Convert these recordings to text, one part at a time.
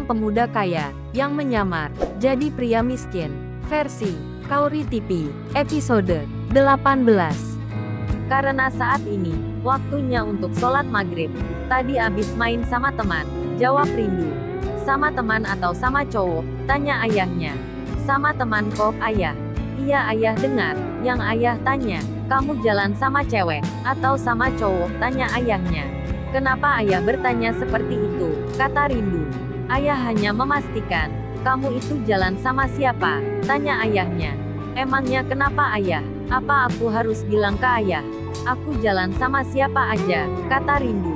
pemuda kaya yang menyamar jadi pria miskin. Versi Kauri TV, episode 18. Karena saat ini waktunya untuk sholat maghrib. Tadi abis main sama teman, jawab Rindu. Sama teman atau sama cowok? Tanya ayahnya. Sama teman kok, ayah. Iya, ayah dengar. Yang ayah tanya, kamu jalan sama cewek atau sama cowok? Tanya ayahnya. Kenapa ayah bertanya seperti itu? Kata Rindu. Ayah hanya memastikan, kamu itu jalan sama siapa? Tanya ayahnya. Emangnya kenapa ayah? Apa aku harus bilang ke ayah? Aku jalan sama siapa aja, kata Rindu.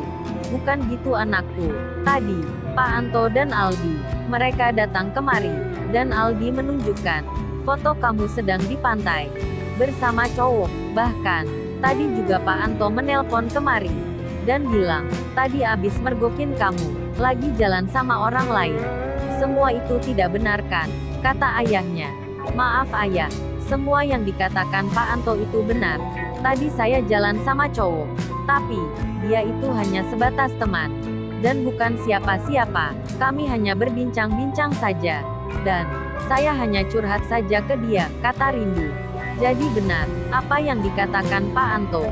Bukan gitu anakku. Tadi, Pak Anto dan Aldi, mereka datang kemari, dan Aldi menunjukkan foto kamu sedang di pantai bersama cowok. Bahkan, tadi juga Pak Anto menelpon kemari dan bilang, tadi abis mergokin kamu, lagi jalan sama orang lain. Semua itu tidak benar kan? Kata ayahnya. Maaf ayah, semua yang dikatakan Pak Anto itu benar. Tadi saya jalan sama cowok, tapi dia itu hanya sebatas teman dan bukan siapa-siapa. Kami hanya berbincang-bincang saja, dan saya hanya curhat saja ke dia, kata Rindu. Jadi benar apa yang dikatakan Pak Anto?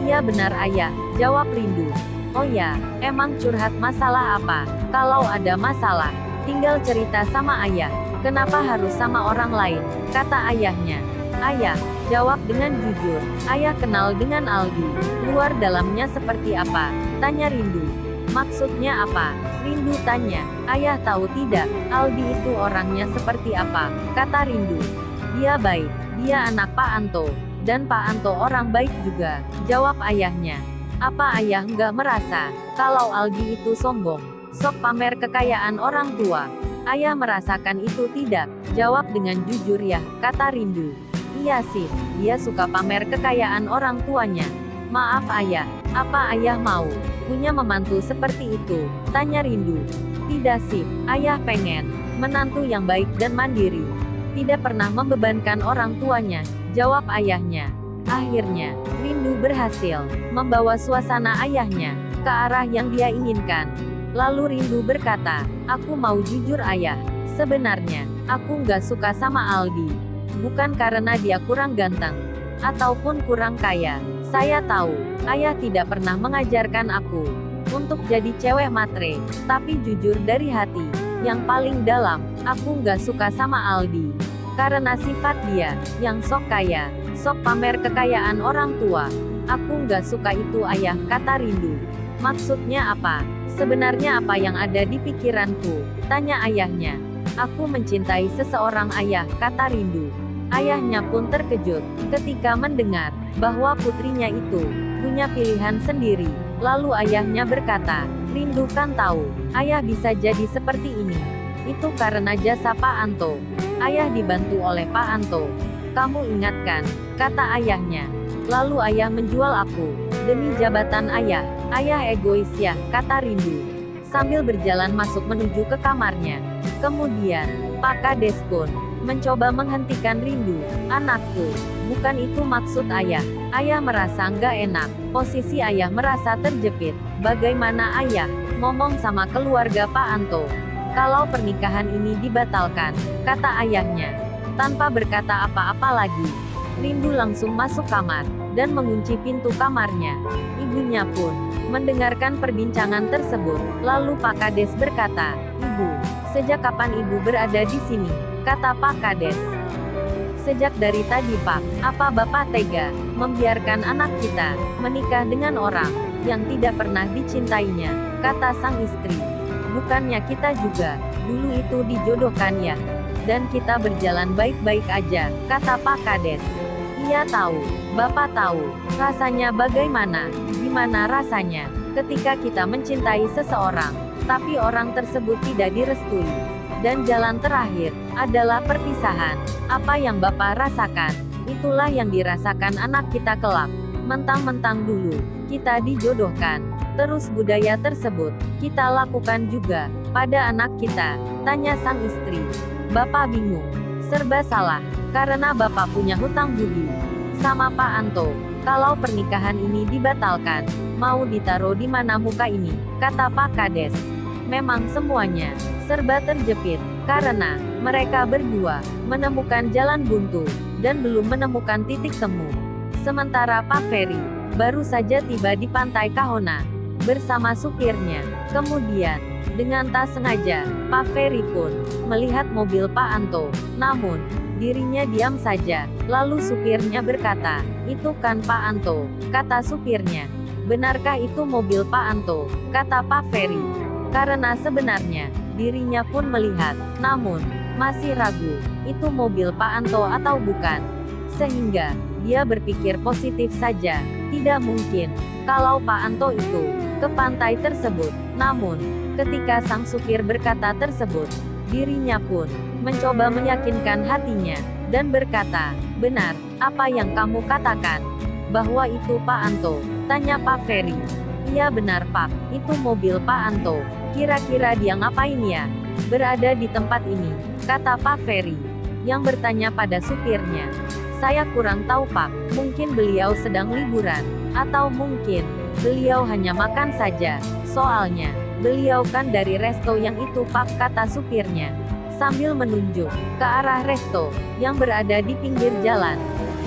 Iya benar ayah, jawab Rindu. Oh ya, emang curhat masalah apa? Kalau ada masalah, tinggal cerita sama ayah. Kenapa harus sama orang lain? Kata ayahnya. Ayah, jawab dengan jujur, ayah kenal dengan Aldi. Luar dalamnya seperti apa? Tanya Rindu. Maksudnya apa? Rindu tanya. Ayah tahu tidak, Aldi itu orangnya seperti apa? Kata Rindu. Dia baik, dia anak Pak Anto. Dan Pak Anto orang baik juga, jawab ayahnya. Apa ayah nggak merasa kalau Aldi itu sombong, sok pamer kekayaan orang tua? Ayah merasakan itu tidak, jawab dengan jujur ya, kata Rindu. Iya sih, dia suka pamer kekayaan orang tuanya. Maaf ayah, apa ayah mau punya memantu seperti itu? Tanya Rindu. Tidak sih, ayah pengen menantu yang baik dan mandiri. Tidak pernah membebankan orang tuanya, jawab ayahnya. Akhirnya, Rindu berhasil membawa suasana ayahnya ke arah yang dia inginkan. Lalu Rindu berkata, aku mau jujur ayah, sebenarnya, aku nggak suka sama Aldi. Bukan karena dia kurang ganteng, ataupun kurang kaya. Saya tahu, ayah tidak pernah mengajarkan aku untuk jadi cewek matre. Tapi jujur dari hati, yang paling dalam, aku nggak suka sama Aldi. Karena sifat dia, yang sok kaya, sok pamer kekayaan orang tua. Aku nggak suka itu ayah, kata Rindu. Maksudnya apa? Sebenarnya apa yang ada di pikiranku? Tanya ayahnya. Aku mencintai seseorang ayah, kata Rindu. Ayahnya pun terkejut ketika mendengar bahwa putrinya itu punya pilihan sendiri. Lalu ayahnya berkata, Rindu kan tahu, ayah bisa jadi seperti ini. Itu karena jasa Pak Anto. Ayah dibantu oleh Pak Anto. Kamu ingatkan, kata ayahnya. Lalu ayah menjual aku demi jabatan ayah. Ayah egois ya, kata Rindu. Sambil berjalan masuk menuju ke kamarnya. Kemudian, Pak Kades pun mencoba menghentikan Rindu. Anakku, bukan itu maksud ayah. Ayah merasa nggak enak. Posisi ayah merasa terjepit. Bagaimana ayah ngomong sama keluarga Pak Anto kalau pernikahan ini dibatalkan? Kata ayahnya. Tanpa berkata apa-apa lagi, Rindu langsung masuk kamar dan mengunci pintu kamarnya. Ibunya pun mendengarkan perbincangan tersebut. Lalu Pak Kades berkata, Ibu, sejak kapan ibu berada di sini? Kata Pak Kades. Sejak dari tadi Pak, apa Bapak tega membiarkan anak kita menikah dengan orang yang tidak pernah dicintainya? Kata sang istri. Bukannya kita juga dulu itu dijodohkan ya? Dan kita berjalan baik-baik aja, kata Pak Kades. Iya tahu, Bapak tahu. Rasanya bagaimana? Gimana rasanya ketika kita mencintai seseorang, tapi orang tersebut tidak direstui? Dan jalan terakhir adalah perpisahan. Apa yang Bapak rasakan, itulah yang dirasakan anak kita kelak. Mentang-mentang dulu kita dijodohkan, terus budaya tersebut kita lakukan juga pada anak kita? Tanya sang istri. Bapak bingung, serba salah, karena Bapak punya hutang budi sama Pak Anto. Kalau pernikahan ini dibatalkan, mau ditaruh di mana muka ini? Kata Pak Kades. memang semuanya serba terjepit, karena mereka berdua menemukan jalan buntu, dan belum menemukan titik temu. Sementara Pak Ferry baru saja tiba di pantai Kahona bersama supirnya. Kemudian, dengan tak sengaja, Pak Ferry pun melihat mobil Pak Anto. Namun, dirinya diam saja. Lalu supirnya berkata, "Itu kan Pak Anto," kata supirnya. "Benarkah itu mobil Pak Anto?" kata Pak Ferry. Karena sebenarnya, dirinya pun melihat, namun masih ragu, itu mobil Pak Anto atau bukan. Sehingga, dia berpikir positif saja. Tidak mungkin kalau Pak Anto itu ke pantai tersebut. Namun, ketika sang supir berkata tersebut, dirinya pun mencoba meyakinkan hatinya, dan berkata, "Benar, apa yang kamu katakan? Bahwa itu Pak Anto?" tanya Pak Ferry. "Iya benar Pak, itu mobil Pak Anto. Kira-kira dia ngapain ya? Berada di tempat ini," kata Pak Ferry, yang bertanya pada supirnya. "Saya kurang tahu Pak, mungkin beliau sedang liburan, atau mungkin beliau hanya makan saja. Soalnya, beliau kan dari resto yang itu Pak," kata supirnya, sambil menunjuk ke arah resto yang berada di pinggir jalan,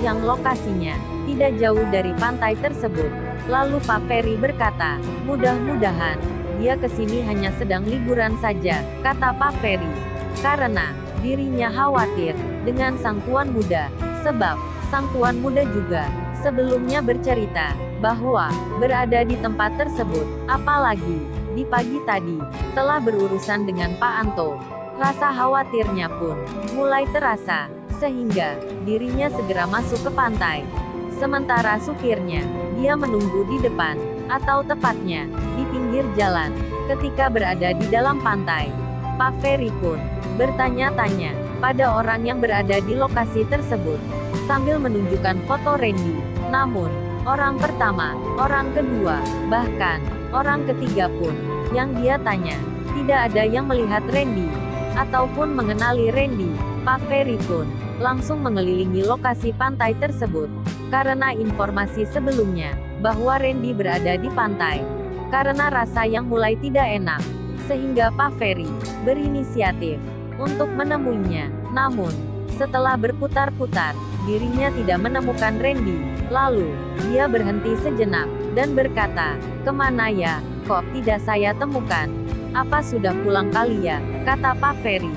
yang lokasinya tidak jauh dari pantai tersebut. Lalu Pak Ferry berkata, "Mudah-mudahan dia kesini hanya sedang liburan saja," kata Pak Ferry. Karena dirinya khawatir dengan sang tuan muda, sebab sang tuan muda juga sebelumnya bercerita bahwa berada di tempat tersebut, apalagi di pagi tadi telah berurusan dengan Pak Anto. Rasa khawatirnya pun mulai terasa, sehingga dirinya segera masuk ke pantai. Sementara supirnya, dia menunggu di depan, atau tepatnya di pinggir jalan. Ketika berada di dalam pantai, Pak Ferry pun bertanya-tanya pada orang yang berada di lokasi tersebut, sambil menunjukkan foto Randy. Namun, orang pertama, orang kedua, bahkan orang ketiga pun yang dia tanya, tidak ada yang melihat Randy ataupun mengenali Randy. Pak Ferry pun langsung mengelilingi lokasi pantai tersebut, karena informasi sebelumnya bahwa Randy berada di pantai. Karena rasa yang mulai tidak enak, sehingga Pak Ferry berinisiatif untuk menemuinya. Namun, setelah berputar-putar, dirinya tidak menemukan Randy. Lalu, dia berhenti sejenak, dan berkata, "Kemana ya, kok tidak saya temukan? Apa sudah pulang kali ya?" kata Pak Ferry,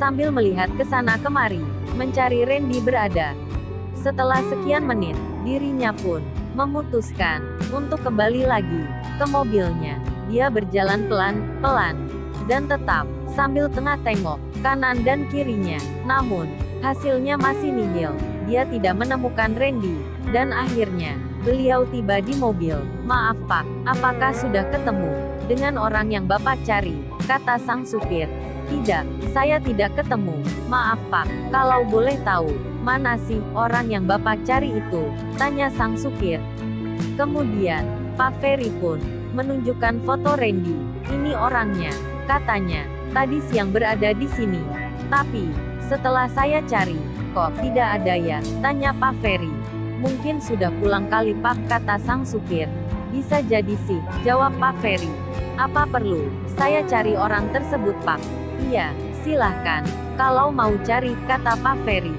sambil melihat ke sana kemari, mencari Randy berada. Setelah sekian menit, dirinya pun memutuskan untuk kembali lagi ke mobilnya. Dia berjalan pelan-pelan, dan tetap sambil tengah tengok kanan dan kirinya. Namun, hasilnya masih nihil. Dia tidak menemukan Randy, dan akhirnya beliau tiba di mobil. "Maaf Pak, apakah sudah ketemu dengan orang yang Bapak cari?" kata sang supir. "Tidak, saya tidak ketemu. Maaf Pak, kalau boleh tahu, mana sih orang yang Bapak cari itu?" tanya sang supir. Kemudian, Pak Ferry pun menunjukkan foto Randy. "Ini orangnya," katanya, "tadi siang berada di sini. Tapi, setelah saya cari, kok tidak ada ya?" tanya Pak Ferry. "Mungkin sudah pulang kali Pak," kata sang supir. "Bisa jadi sih," jawab Pak Ferry. "Apa perlu saya cari orang tersebut Pak?" "Iya, silahkan, kalau mau cari," kata Pak Ferry.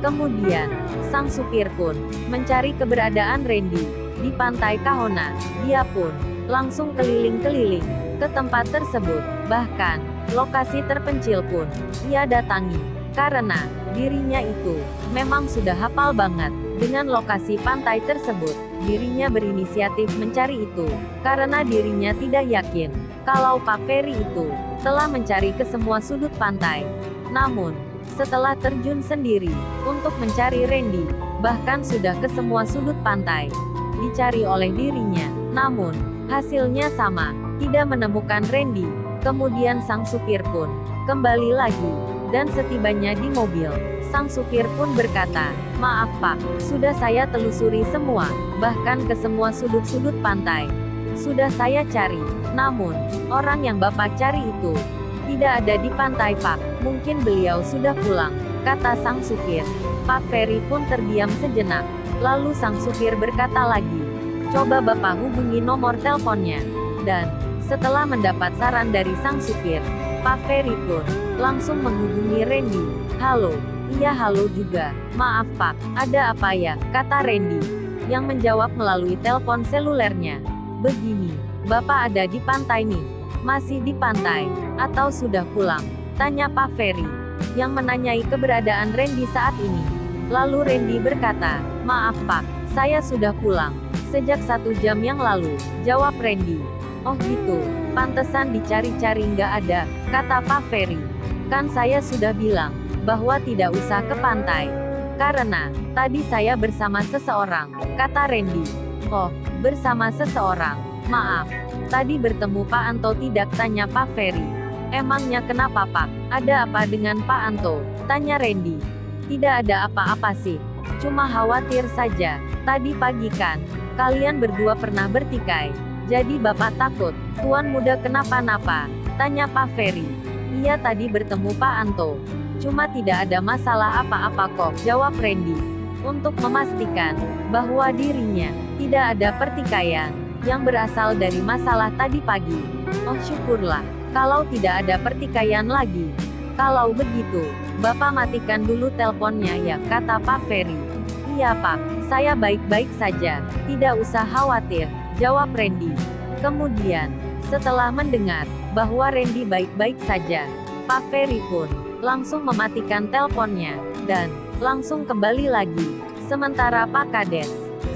Kemudian, sang supir pun mencari keberadaan Randy di pantai Kahona. Dia pun langsung keliling-keliling ke tempat tersebut. Bahkan, lokasi terpencil pun ia datangi, karena dirinya itu memang sudah hafal banget dengan lokasi pantai tersebut. Dirinya berinisiatif mencari itu, karena dirinya tidak yakin kalau Pak Ferry itu telah mencari ke semua sudut pantai. Namun, setelah terjun sendiri untuk mencari Randy, bahkan sudah ke semua sudut pantai dicari oleh dirinya, namun hasilnya sama, tidak menemukan Randy. Kemudian sang supir pun kembali lagi, dan setibanya di mobil, sang supir pun berkata, "Maaf Pak, sudah saya telusuri semua, bahkan ke semua sudut-sudut pantai. Sudah saya cari, namun orang yang Bapak cari itu tidak ada di pantai Pak. Mungkin beliau sudah pulang," kata sang supir. Pak Ferry pun terdiam sejenak. Lalu sang supir berkata lagi, "Coba Bapak hubungi nomor teleponnya." Dan Setelah mendapat saran dari sang supir, Pak Ferry pun langsung menghubungi Randy. "Halo." "Iya halo juga. Maaf Pak, ada apa ya?" kata Randy, yang menjawab melalui telepon selulernya. "Begini, Bapak ada di pantai nih." "Masih di pantai? Atau sudah pulang?" tanya Pak Ferry, yang menanyai keberadaan Randy saat ini. Lalu Randy berkata, "Maaf Pak, saya sudah pulang. Sejak 1 jam yang lalu," jawab Randy. "Oh gitu, pantesan dicari-cari nggak ada," kata Pak Ferry. "Kan saya sudah bilang bahwa tidak usah ke pantai. Karena tadi saya bersama seseorang," kata Randy. "Oh, bersama seseorang. Maaf, tadi bertemu Pak Anto tidak?" tanya Pak Ferry. "Emangnya kenapa Pak? Ada apa dengan Pak Anto?" tanya Randy. "Tidak ada apa-apa sih. Cuma khawatir saja. Tadi pagi kan, kalian berdua pernah bertikai. Jadi Bapak takut Tuan Muda kenapa-napa?" tanya Pak Ferry. "Iya tadi bertemu Pak Anto. Cuma tidak ada masalah apa-apa kok," jawab Randy, untuk memastikan bahwa dirinya tidak ada pertikaian yang berasal dari masalah tadi pagi. "Oh syukurlah, kalau tidak ada pertikaian lagi. Kalau begitu, Bapak matikan dulu teleponnya ya," kata Pak Ferry. "Iya Pak, saya baik-baik saja, tidak usah khawatir," jawab Randy. Kemudian, setelah mendengar bahwa Randy baik-baik saja, Pak Ferry pun langsung mematikan teleponnya, dan langsung kembali lagi. Sementara Pak Kades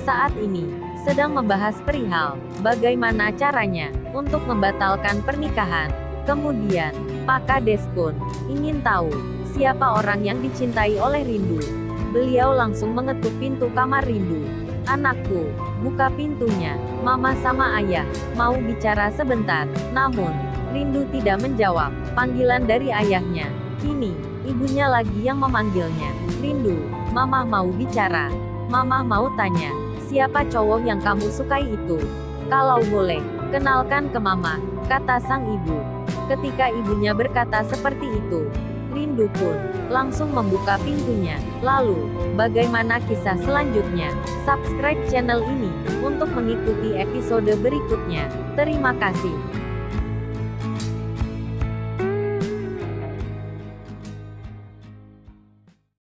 saat ini sedang membahas perihal bagaimana caranya untuk membatalkan pernikahan. Kemudian, Pak Kades pun ingin tahu siapa orang yang dicintai oleh Rindu. Beliau langsung mengetuk pintu kamar Rindu. "Anakku, buka pintunya, Mama sama Ayah mau bicara sebentar." Namun, Rindu tidak menjawab panggilan dari ayahnya. Kini, ibunya lagi yang memanggilnya. "Rindu, Mama mau bicara. Mama mau tanya, siapa cowok yang kamu sukai itu? Kalau boleh, kenalkan ke Mama," kata sang ibu. Ketika ibunya berkata seperti itu, Rindu pun langsung membuka pintunya. Lalu, bagaimana kisah selanjutnya? Subscribe channel ini untuk mengikuti episode berikutnya. Terima kasih.